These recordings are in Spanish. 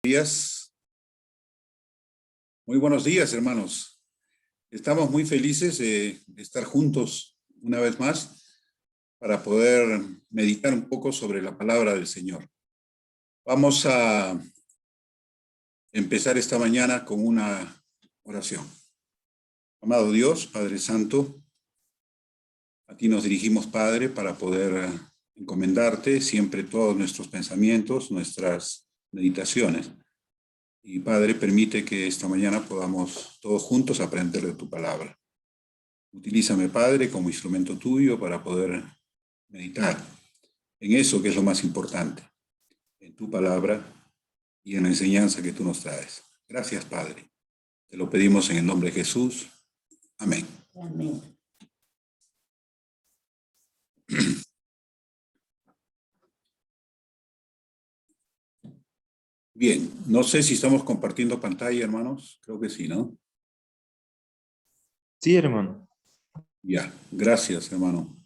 Días. Muy buenos días, hermanos. Estamos muy felices de estar juntos una vez más para poder meditar un poco sobre la palabra del Señor. Vamos a empezar esta mañana con una oración. Amado Dios, Padre Santo, a ti nos dirigimos, Padre, para poder encomendarte siempre todos nuestros pensamientos, nuestras meditaciones. Y Padre, permite que esta mañana podamos todos juntos aprender de tu palabra. Utilízame, Padre, como instrumento tuyo para poder meditar en eso que es lo más importante, en tu palabra y en la enseñanza que tú nos traes. Gracias, Padre. Te lo pedimos en el nombre de Jesús. Amén. Amén. Bien, no sé si estamos compartiendo pantalla, hermanos. Creo que sí, ¿no? Sí, hermano. Ya, gracias, hermano.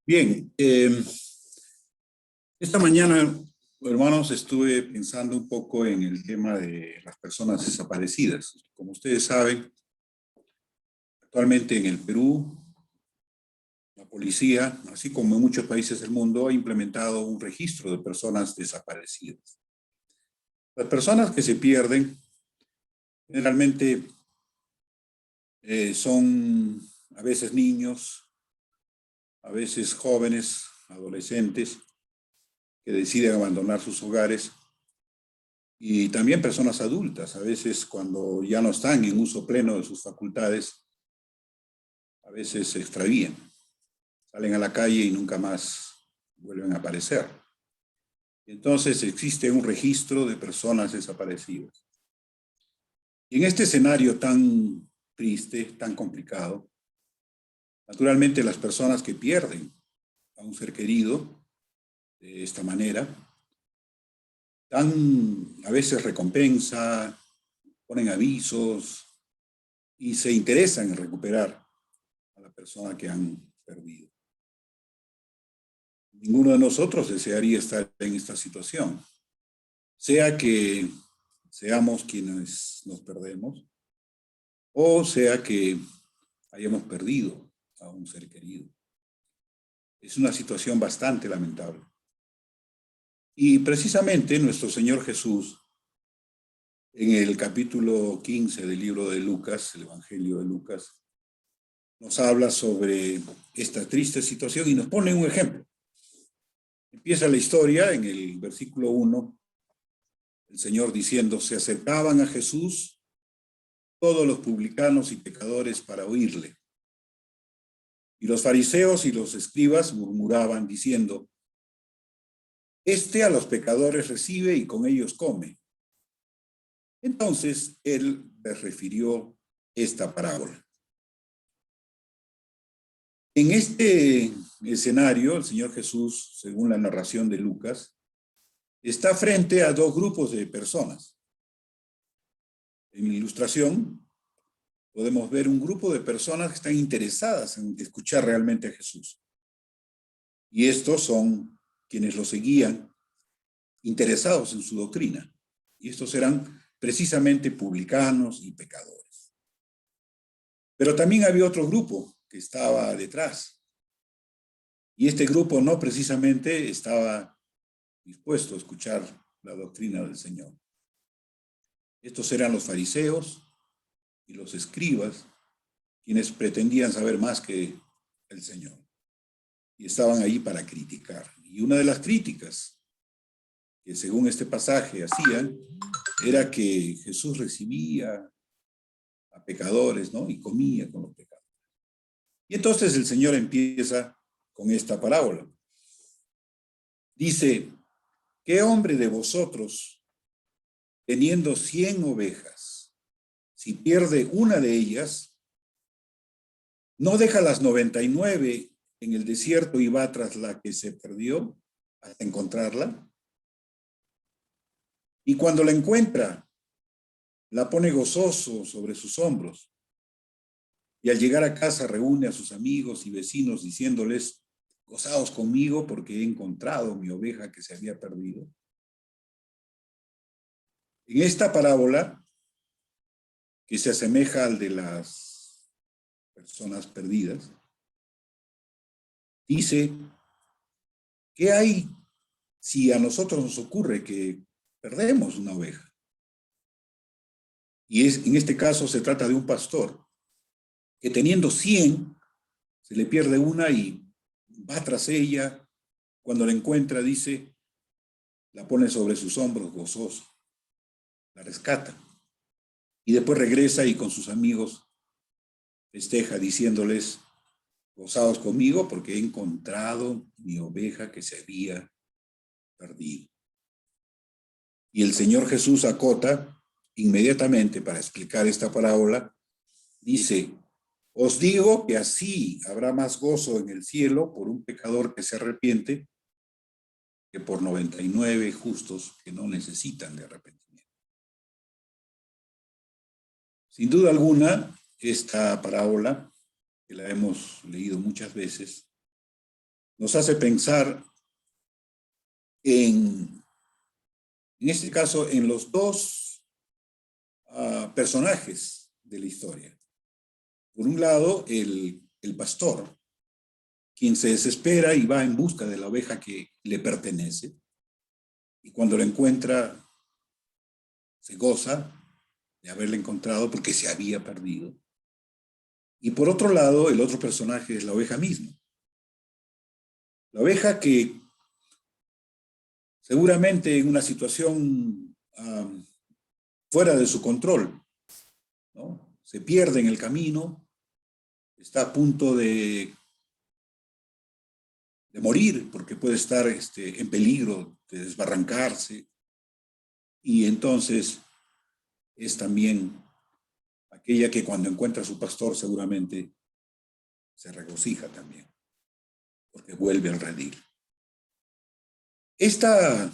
Bien, esta mañana, hermanos, estuve pensando un poco en el tema de las personas desaparecidas. Como ustedes saben, actualmente en el Perú, la policía, así como en muchos países del mundo, ha implementado un registro de personas desaparecidas. Las personas que se pierden generalmente son a veces niños, a veces jóvenes, adolescentes, que deciden abandonar sus hogares, y también personas adultas, a veces cuando ya no están en uso pleno de sus facultades, a veces se extravían, salen a la calle y nunca más vuelven a aparecer. Entonces existe un registro de personas desaparecidas. Y en este escenario tan triste, tan complicado, naturalmente las personas que pierden a un ser querido de esta manera, dan a veces recompensa, ponen avisos y se interesan en recuperar a la persona que han perdido. Ninguno de nosotros desearía estar en esta situación, sea que seamos quienes nos perdemos, o sea que hayamos perdido a un ser querido. Es una situación bastante lamentable. Y precisamente nuestro Señor Jesús, en el capítulo 15 del libro de Lucas, el Evangelio de Lucas, nos habla sobre esta triste situación y nos pone un ejemplo. Empieza la historia en el versículo 1, el Señor diciendo: se acercaban a Jesús todos los publicanos y pecadores para oírle. Y los fariseos y los escribas murmuraban diciendo: este a los pecadores recibe y con ellos come. Entonces él les refirió esta parábola. En este escenario, el Señor Jesús, según la narración de Lucas, está frente a dos grupos de personas. En la ilustración podemos ver un grupo de personas que están interesadas en escuchar realmente a Jesús. Y estos son quienes lo seguían, interesados en su doctrina. Y estos eran precisamente publicanos y pecadores. Pero también había otro grupo que estaba detrás. Y este grupo no precisamente estaba dispuesto a escuchar la doctrina del Señor. Estos eran los fariseos y los escribas, quienes pretendían saber más que el Señor. Y estaban ahí para criticar. Y una de las críticas que según este pasaje hacían era que Jesús recibía a pecadores, ¿no? Y comía con los pecadores. Y entonces el Señor empieza con esta parábola. Dice: ¿qué hombre de vosotros, teniendo 100 ovejas, si pierde una de ellas, no deja las 99 en el desierto y va tras la que se perdió hasta encontrarla? Y cuando la encuentra, la pone gozoso sobre sus hombros. y al llegar a casa reúne a sus amigos y vecinos diciéndoles: gozaos conmigo porque he encontrado mi oveja que se había perdido. En esta parábola, que se asemeja al de las personas perdidas, dice: ¿qué hay si a nosotros nos ocurre que perdemos una oveja? Y en este caso se trata de un pastor que, teniendo 100, se le pierde una y va tras ella. Cuando la encuentra, dice, la pone sobre sus hombros gozoso, la rescata. Y después regresa y con sus amigos festeja diciéndoles: gozaos conmigo porque he encontrado mi oveja que se había perdido. Y el Señor Jesús acota inmediatamente para explicar esta parábola, dice: os digo que así habrá más gozo en el cielo por un pecador que se arrepiente que por 99 justos que no necesitan de arrepentimiento. Sin duda alguna, esta parábola, que la hemos leído muchas veces, nos hace pensar en este caso, en los dos personajes de la historia. Por un lado, el pastor, quien se desespera y va en busca de la oveja que le pertenece, y cuando la encuentra, se goza de haberla encontrado porque se había perdido. Y por otro lado, el otro personaje es la oveja misma. La oveja que seguramente en una situación fuera de su control, ¿no?, se pierde en el camino, está a punto de morir porque puede estar en peligro de desbarrancarse, y entonces es también aquella que cuando encuentra a su pastor seguramente se regocija también, porque vuelve al redil. Esta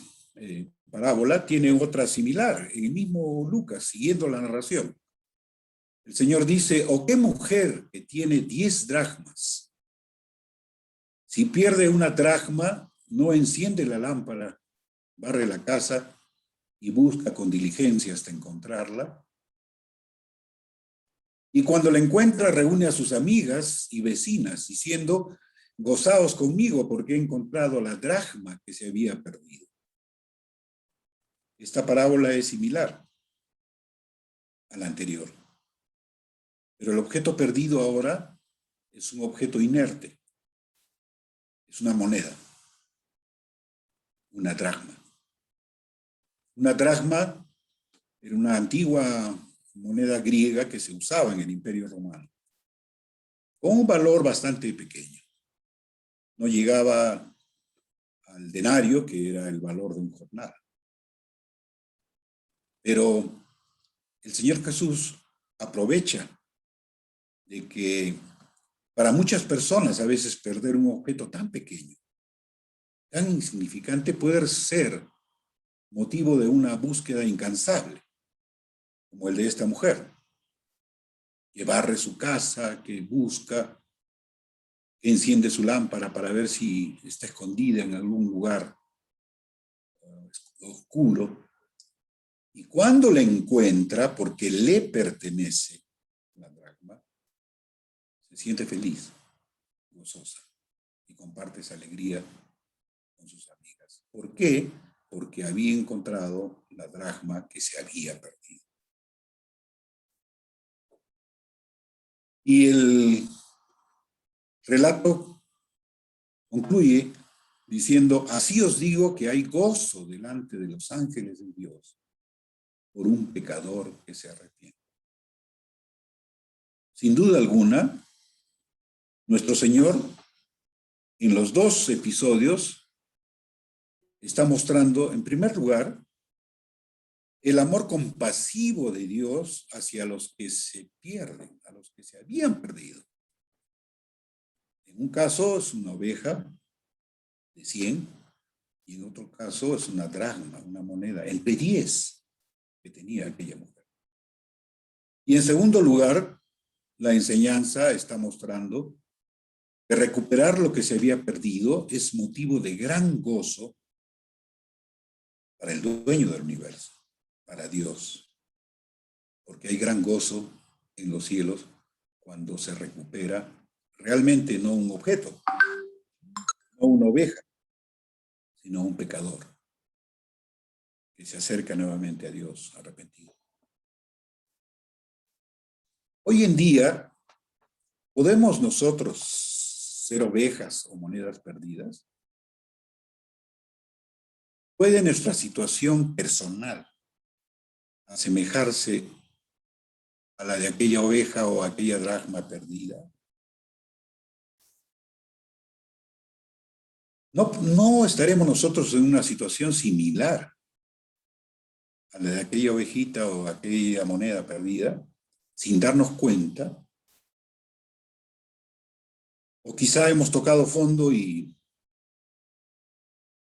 parábola tiene otra similar, en el mismo Lucas, siguiendo la narración. El Señor dice: ¿o qué mujer que tiene 10 dracmas, si pierde una dracma, no enciende la lámpara, barre la casa y busca con diligencia hasta encontrarla? Y cuando la encuentra, reúne a sus amigas y vecinas, diciendo: gozaos conmigo porque he encontrado la dracma que se había perdido. Esta parábola es similar a la anterior, pero el objeto perdido ahora es un objeto inerte, es una moneda, una dracma. Una dracma era una antigua moneda griega que se usaba en el Imperio Romano, con un valor bastante pequeño. No llegaba al denario, que era el valor de un jornal. Pero el Señor Jesús aprovecha de que para muchas personas a veces perder un objeto tan pequeño, tan insignificante, puede ser motivo de una búsqueda incansable, como el de esta mujer, que barre su casa, que busca, que enciende su lámpara para ver si está escondida en algún lugar oscuro, y cuando la encuentra, porque le pertenece la dracma, se siente feliz, gozosa, y comparte esa alegría con sus amigas. ¿Por qué? Porque había encontrado la dracma que se había perdido. Y el relato concluye diciendo: así os digo que hay gozo delante de los ángeles de Dios por un pecador que se arrepiente. Sin duda alguna, nuestro Señor, en los dos episodios, está mostrando, en primer lugar, el amor compasivo de Dios hacia los que se pierden, a los que se habían perdido. En un caso es una oveja de 100, y en otro caso es una dracma, una moneda, entre 10 que tenía aquella mujer. Y en segundo lugar, la enseñanza está mostrando que recuperar lo que se había perdido es motivo de gran gozo para el dueño del universo, para Dios, porque hay gran gozo en los cielos cuando se recupera realmente no un objeto, no una oveja, sino un pecador que se acerca nuevamente a Dios arrepentido. Hoy en día, ¿podemos nosotros ser ovejas o monedas perdidas? ¿Puede nuestra situación personal asemejarse a la de aquella oveja o aquella dracma perdida? No estaremos nosotros en una situación similar a la de aquella ovejita o aquella moneda perdida, sin darnos cuenta. O quizá hemos tocado fondo y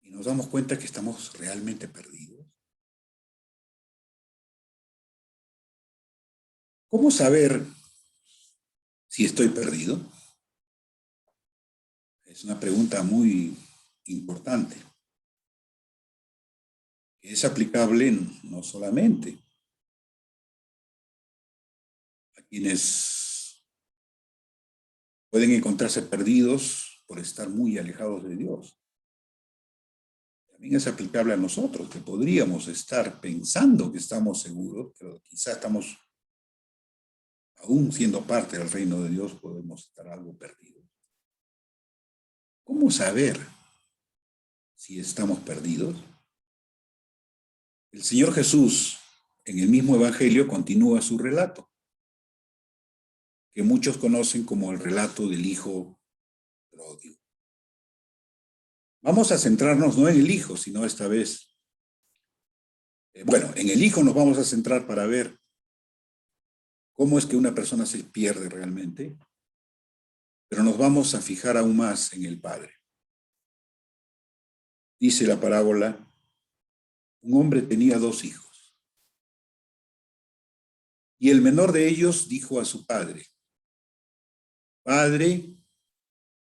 nos damos cuenta que estamos realmente perdidos. ¿Cómo saber si estoy perdido? Es una pregunta muy importante, que es aplicable no solamente a quienes pueden encontrarse perdidos por estar muy alejados de Dios. También es aplicable a nosotros, que podríamos estar pensando que estamos seguros, pero quizá estamos, aún siendo parte del reino de Dios, podemos estar algo perdidos. ¿Cómo saber si estamos perdidos? El Señor Jesús, en el mismo Evangelio, continúa su relato, que muchos conocen como el relato del Hijo pródigo. Vamos a centrarnos no en el Hijo, sino esta vez, en el Hijo nos vamos a centrar para ver cómo es que una persona se pierde realmente, pero nos vamos a fijar aún más en el Padre. Dice la parábola, un hombre tenía 2 hijos, y el menor de ellos dijo a su padre, Padre,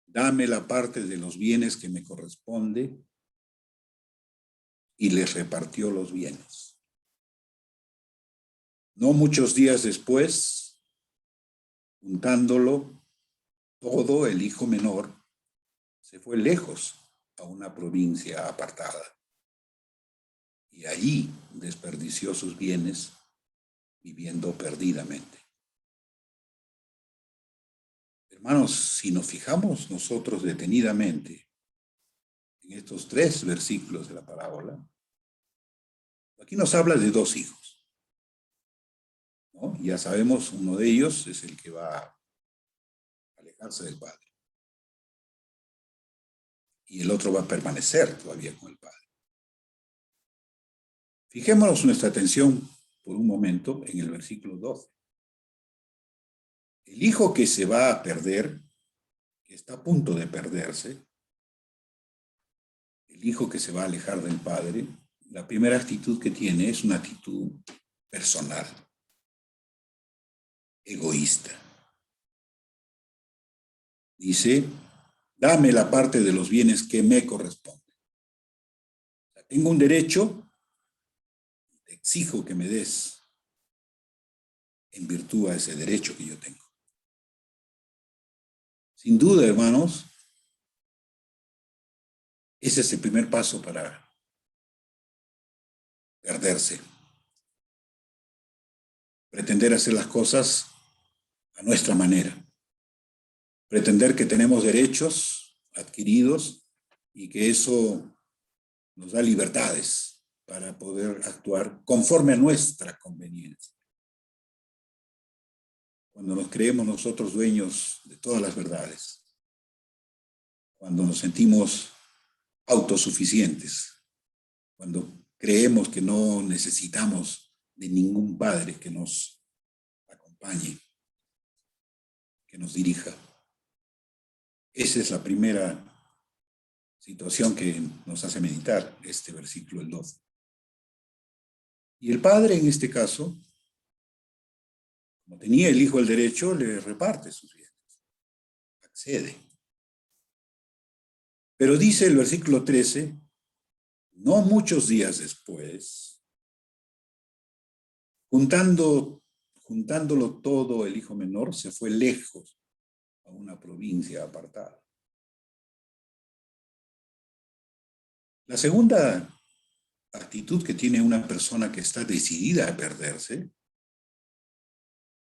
dame la parte de los bienes que me corresponde, y les repartió los bienes. No muchos días después, juntándolo todo, el hijo menor se fue lejos a una provincia apartada y allí desperdició sus bienes viviendo perdidamente. Hermanos, si nos fijamos nosotros detenidamente en estos 3 versículos de la parábola, aquí nos habla de 2 hijos, ¿no? Ya sabemos, uno de ellos es el que va a alejarse del Padre y el otro va a permanecer todavía con el Padre. Fijémonos nuestra atención por un momento en el versículo 12. El hijo que se va a perder, que está a punto de perderse, el hijo que se va a alejar del Padre, la primera actitud que tiene es una actitud personal, egoísta. Dice, dame la parte de los bienes que me corresponde. O sea, tengo un derecho, te exijo que me des en virtud a ese derecho que yo tengo. Sin duda, hermanos, ese es el primer paso para perderse. Pretender hacer las cosas a nuestra manera. Pretender que tenemos derechos adquiridos y que eso nos da libertades para poder actuar conforme a nuestra conveniencia. Cuando nos creemos nosotros dueños de todas las verdades, cuando nos sentimos autosuficientes, cuando creemos que no necesitamos de ningún padre que nos acompañe, que nos dirija. Esa es la primera situación que nos hace meditar este versículo, el 12. Y el Padre, en este caso, Como tenía el hijo el derecho, le reparte sus bienes. Accede. Pero dice el versículo 13, no muchos días después, juntándolo todo, el hijo menor se fue lejos a una provincia apartada. La segunda actitud que tiene una persona que está decidida a perderse,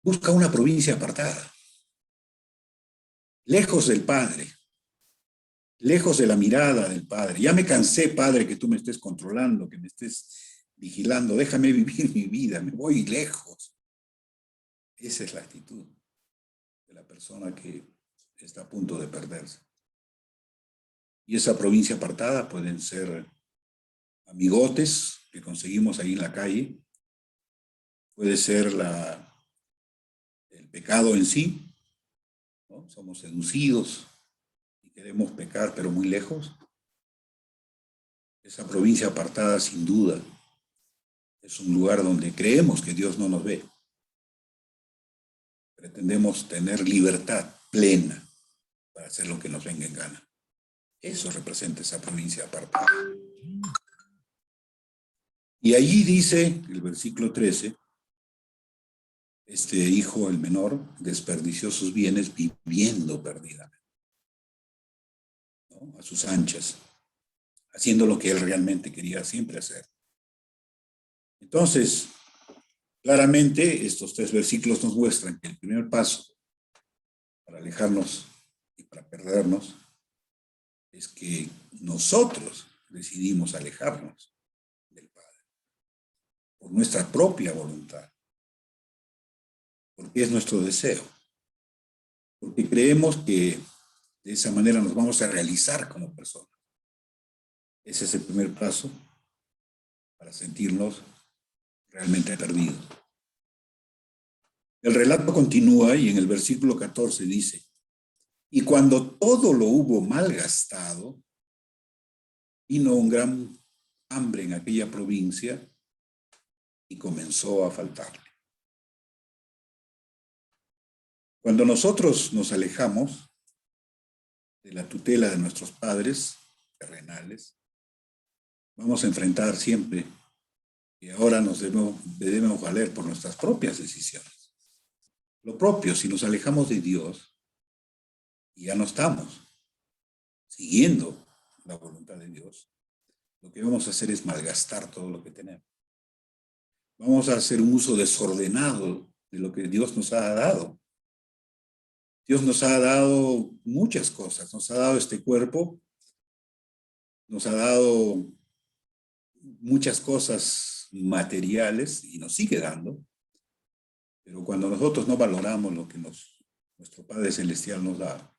busca una provincia apartada, lejos del padre, lejos de la mirada del padre. Ya me cansé, padre, que tú me estés controlando, que me estés vigilando, déjame vivir mi vida, me voy lejos. Esa es la actitud de la persona que está a punto de perderse. Y esa provincia apartada pueden ser amigotes que conseguimos ahí en la calle, puede ser el pecado en sí, ¿no? Somos seducidos y queremos pecar, pero muy lejos. Esa provincia apartada, sin duda, es un lugar donde creemos que Dios no nos ve. Pretendemos tener libertad plena para hacer lo que nos venga en gana. Eso representa esa provincia apartada. Y allí dice, el versículo 13, este hijo, el menor, desperdició sus bienes viviendo perdidamente, ¿no? A sus anchas, haciendo lo que él realmente quería siempre hacer. Entonces, claramente, estos 3 versículos nos muestran que el primer paso para alejarnos y para perdernos es que nosotros decidimos alejarnos del Padre por nuestra propia voluntad, porque es nuestro deseo, porque creemos que de esa manera nos vamos a realizar como personas. Ese es el primer paso para sentirnos realmente perdidos. El relato continúa y en el versículo 14 dice, y cuando todo lo hubo malgastado, vino un gran hambre en aquella provincia y comenzó a faltarle. Cuando nosotros nos alejamos de la tutela de nuestros padres terrenales, vamos a enfrentar siempre que ahora nos debemos valer por nuestras propias decisiones. Lo propio, si nos alejamos de Dios y ya no estamos siguiendo la voluntad de Dios, lo que vamos a hacer es malgastar todo lo que tenemos. Vamos a hacer un uso desordenado de lo que Dios nos ha dado. Dios nos ha dado muchas cosas. Nos ha dado este cuerpo, nos ha dado muchas cosas materiales y nos sigue dando. Pero cuando nosotros no valoramos lo que nuestro Padre Celestial nos da,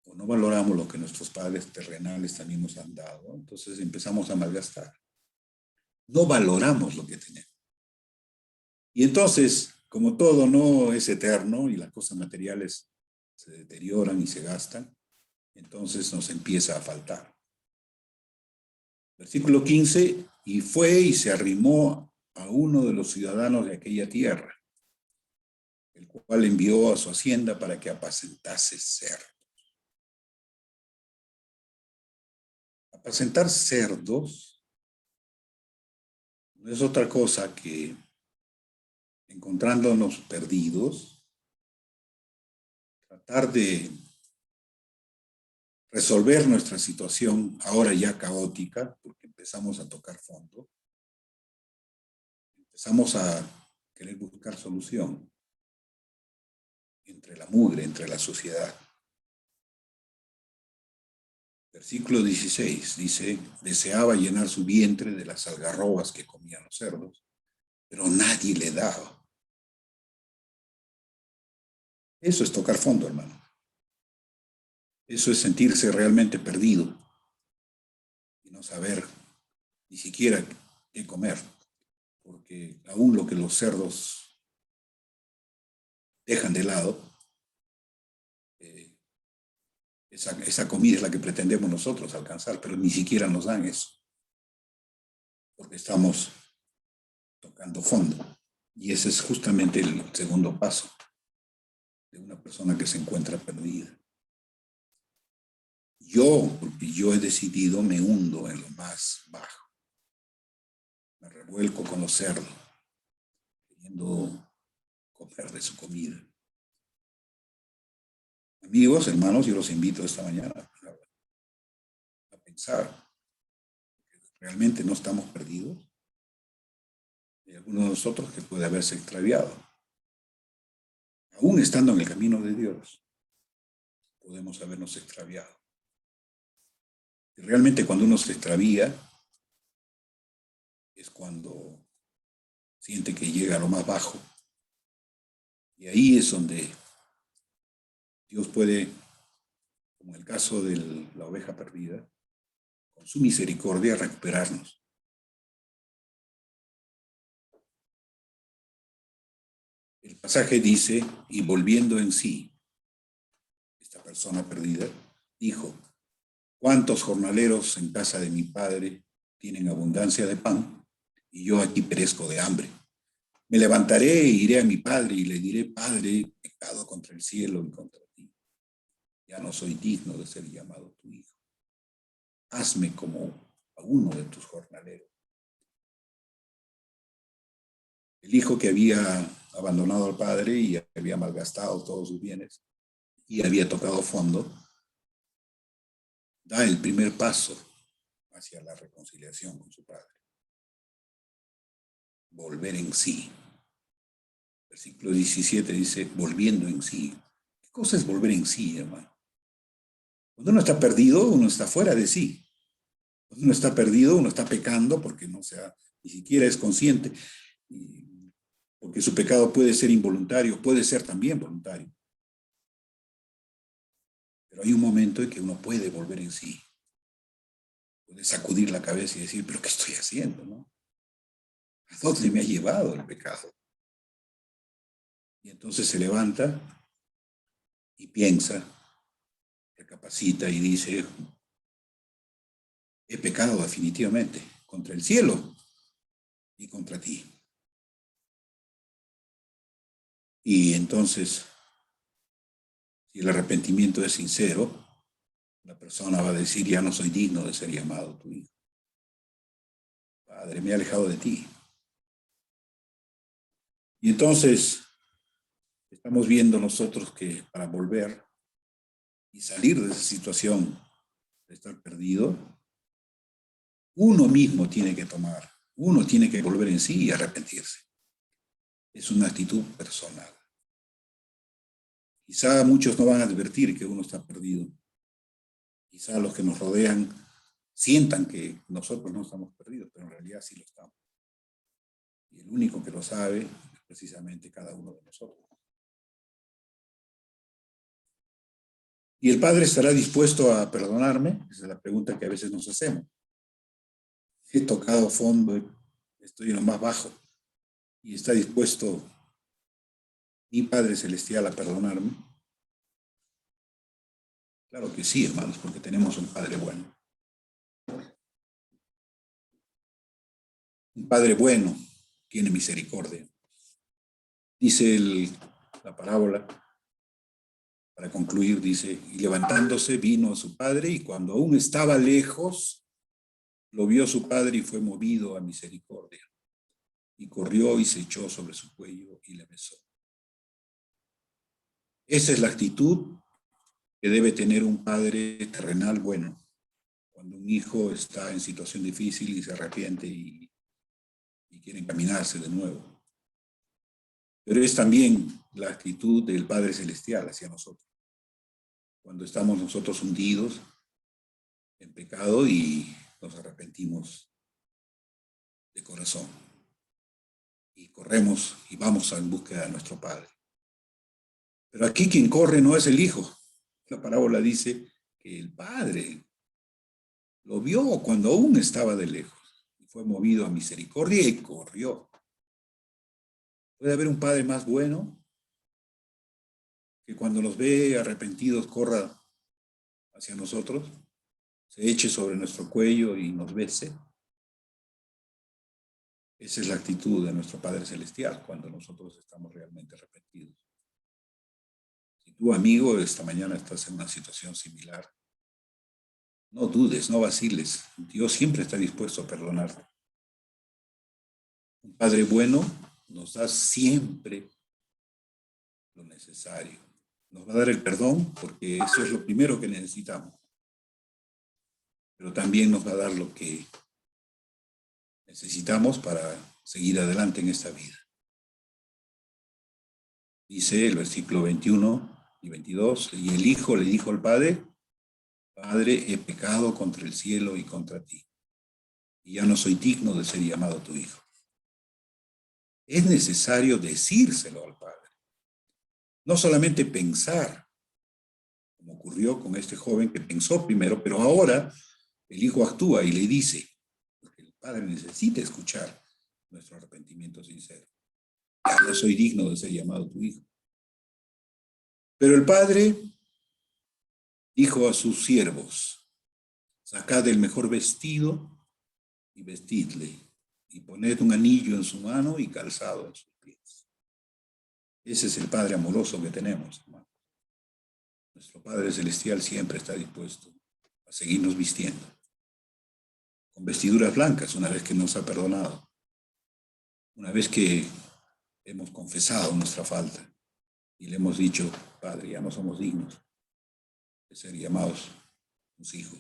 o no valoramos lo que nuestros padres terrenales también nos han dado, entonces empezamos a malgastar. No valoramos lo que tenemos. Y entonces, como todo no es eterno y las cosas materiales se deterioran y se gastan, entonces nos empieza a faltar. Versículo 15, y fue y se arrimó a uno de los ciudadanos de aquella tierra, el cual envió a su hacienda para que apacentase cerdos. Apacentar cerdos no es otra cosa que, encontrándonos perdidos, tratar de resolver nuestra situación ahora ya caótica, porque empezamos a tocar fondo, empezamos a querer buscar solución entre la mugre, entre la suciedad. Versículo 16 dice, deseaba llenar su vientre de las algarrobas que comían los cerdos, pero nadie le daba. Eso es tocar fondo, hermano. Eso es sentirse realmente perdido y no saber ni siquiera qué comer, porque aún lo que los cerdos dejan de lado, esa comida es la que pretendemos nosotros alcanzar, pero ni siquiera nos dan eso, porque estamos tocando fondo. Y ese es justamente el segundo paso de una persona que se encuentra perdida. Yo, porque yo he decidido, me hundo en lo más bajo. Me revuelco con los cerdos, queriendo comer de su comida. Amigos, hermanos, yo los invito esta mañana a pensar que realmente no estamos perdidos. Hay algunos de nosotros que puede haberse extraviado. Aún estando en el camino de Dios, podemos habernos extraviado. Y realmente cuando uno se extravía es cuando siente que llega a lo más bajo. Y ahí es donde Dios puede, como en el caso de la oveja perdida, con su misericordia recuperarnos. El pasaje dice, y volviendo en sí, esta persona perdida dijo, ¿cuántos jornaleros en casa de mi padre tienen abundancia de pan y yo aquí perezco de hambre? Me levantaré e iré a mi padre y le diré, Padre, he pecado contra el cielo y contra ti. Ya no soy digno de ser llamado tu hijo. Hazme como a uno de tus jornaleros. El hijo que había abandonado al padre y había malgastado todos sus bienes y había tocado fondo, da el primer paso hacia la reconciliación con su padre. Volver en sí. Versículo 17 dice, volviendo en sí. ¿Qué cosa es volver en sí, hermano? Cuando uno está perdido, uno está fuera de sí. Cuando uno está perdido, uno está pecando porque no sea, ni siquiera es consciente. Porque su pecado puede ser involuntario, puede ser también voluntario. Pero hay un momento en que uno puede volver en sí. Puede sacudir la cabeza y decir, pero ¿qué estoy haciendo? ¿No? ¿A dónde me ha llevado el pecado? Y entonces se levanta y piensa, recapacita y dice, he pecado definitivamente contra el cielo y contra ti. Y entonces, si el arrepentimiento es sincero, la persona va a decir, ya no soy digno de ser llamado tu hijo. Padre, me he alejado de ti. Y entonces, estamos viendo nosotros que para volver y salir de esa situación de estar perdido, uno mismo tiene que tomar, uno tiene que volver en sí y arrepentirse. Es una actitud personal. Quizá muchos no van a advertir que uno está perdido. Quizá los que nos rodean sientan que nosotros no estamos perdidos, pero en realidad sí lo estamos. Y el único que lo sabe es precisamente cada uno de nosotros. ¿Y el Padre estará dispuesto a perdonarme? Esa es la pregunta que a veces nos hacemos. He tocado fondo, estoy en lo más bajo, y está dispuesto mi Padre Celestial a perdonarme. Claro que sí, hermanos, porque tenemos un Padre bueno. Un Padre bueno tiene misericordia. Dice la parábola, para concluir, dice, y levantándose vino a su padre y cuando aún estaba lejos, lo vio su padre y fue movido a misericordia. Y corrió y se echó sobre su cuello y le besó. Esa es la actitud que debe tener un padre terrenal bueno. Cuando un hijo está en situación difícil y se arrepiente y quiere encaminarse de nuevo. Pero es también la actitud del Padre Celestial hacia nosotros. Cuando estamos nosotros hundidos en pecado y nos arrepentimos de corazón. Y corremos y vamos en búsqueda de nuestro Padre. Pero aquí quien corre no es el Hijo. La parábola dice que el Padre lo vio cuando aún estaba de lejos. Y fue movido a misericordia y corrió. ¿Puede haber un Padre más bueno que cuando nos ve arrepentidos corra hacia nosotros, se eche sobre nuestro cuello y nos bese? Esa es la actitud de nuestro Padre Celestial cuando nosotros estamos realmente arrepentidos. Si tú, amigo, esta mañana estás en una situación similar, no dudes, no vaciles. Dios siempre está dispuesto a perdonarte. Un Padre bueno nos da siempre lo necesario. Nos va a dar el perdón porque eso es lo primero que necesitamos. Pero también nos va a dar lo que necesitamos para seguir adelante en esta vida. Dice el versículo 21 y 22, y el Hijo le dijo al Padre, Padre, he pecado contra el cielo y contra ti, y ya no soy digno de ser llamado tu Hijo. Es necesario decírselo al Padre. No solamente pensar, como ocurrió con este joven que pensó primero, pero ahora el Hijo actúa y le dice, porque el Padre necesita escuchar nuestro arrepentimiento sincero. Ya no soy digno de ser llamado tu Hijo. Pero el Padre dijo a sus siervos, sacad el mejor vestido y vestidle, y poned un anillo en su mano y calzado en sus pies. Ese es el Padre amoroso que tenemos, hermano. Nuestro Padre Celestial siempre está dispuesto a seguirnos vistiendo, con vestiduras blancas una vez que nos ha perdonado, una vez que hemos confesado nuestra falta y le hemos dicho, Padre, ya no somos dignos de ser llamados tus hijos.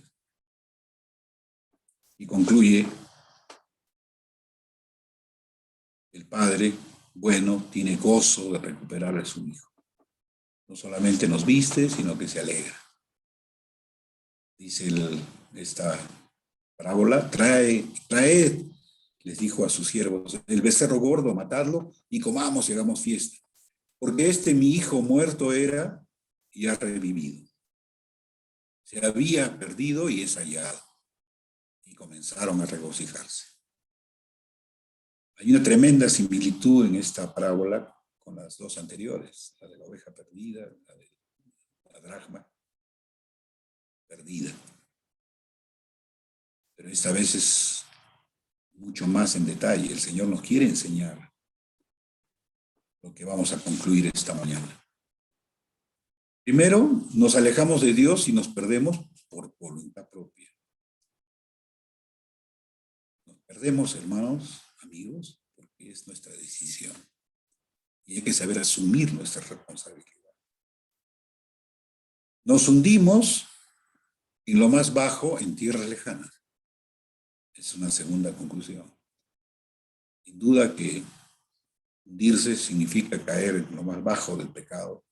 Y concluye, el Padre bueno tiene gozo de recuperar a su Hijo. No solamente nos viste, sino que se alegra. Dice esta parábola, traed, les dijo a sus siervos, el becerro gordo, matadlo y comamos y hagamos fiesta. Porque mi hijo muerto era y ha revivido. Se había perdido y es hallado. Y comenzaron a regocijarse. Hay una tremenda similitud en esta parábola con las dos anteriores, la de la oveja perdida, la de la dracma perdida. Pero esta vez es mucho más en detalle. El Señor nos quiere enseñar lo que vamos a concluir esta mañana. Primero, nos alejamos de Dios y nos perdemos por voluntad propia. Nos perdemos, hermanos, amigos, porque es nuestra decisión. Y hay que saber asumir nuestra responsabilidad. Nos hundimos en lo más bajo, en tierras lejanas. Es una segunda conclusión. Sin duda que hundirse significa caer en lo más bajo del pecado.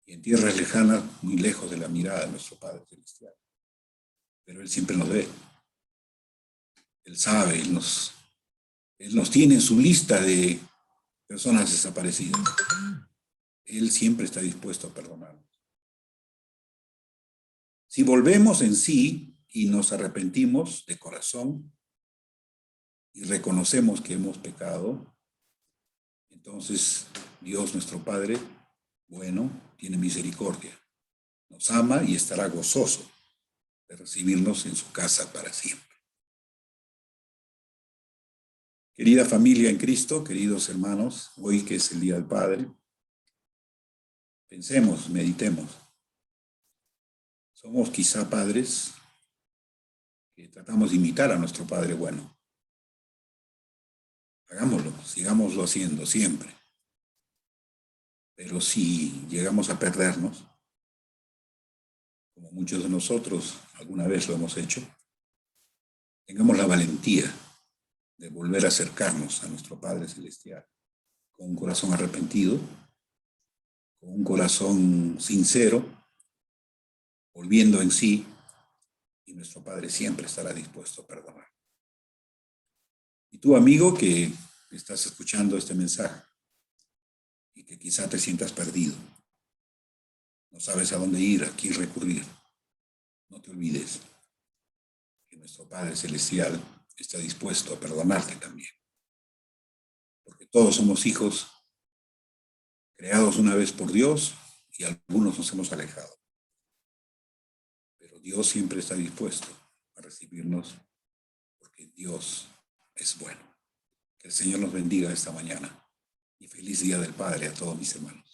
Y en tierras lejanas, muy lejos de la mirada de nuestro Padre Celestial. Pero Él siempre nos ve. Él sabe, Él nos tiene en su lista de personas desaparecidas. Él siempre está dispuesto a perdonarnos. Si volvemos en sí y nos arrepentimos de corazón y reconocemos que hemos pecado, entonces Dios nuestro Padre, bueno, tiene misericordia, nos ama y estará gozoso de recibirnos en su casa para siempre. Querida familia en Cristo, queridos hermanos, hoy que es el Día del Padre, pensemos, meditemos. Somos quizá padres que tratamos de imitar a nuestro Padre bueno. Hagámoslo, sigámoslo haciendo siempre. Pero si llegamos a perdernos, como muchos de nosotros alguna vez lo hemos hecho, tengamos la valentía de volver a acercarnos a nuestro Padre Celestial con un corazón arrepentido, con un corazón sincero, volviendo en sí, y nuestro Padre siempre estará dispuesto a perdonar. Y tú, amigo, que estás escuchando este mensaje y que quizá te sientas perdido, no sabes a dónde ir, a quién recurrir, no te olvides que nuestro Padre Celestial está dispuesto a perdonarte también. Porque todos somos hijos creados una vez por Dios y algunos nos hemos alejado. Pero Dios siempre está dispuesto a recibirnos porque Dios es bueno. Que el Señor nos bendiga esta mañana. Y feliz Día del Padre a todos mis hermanos.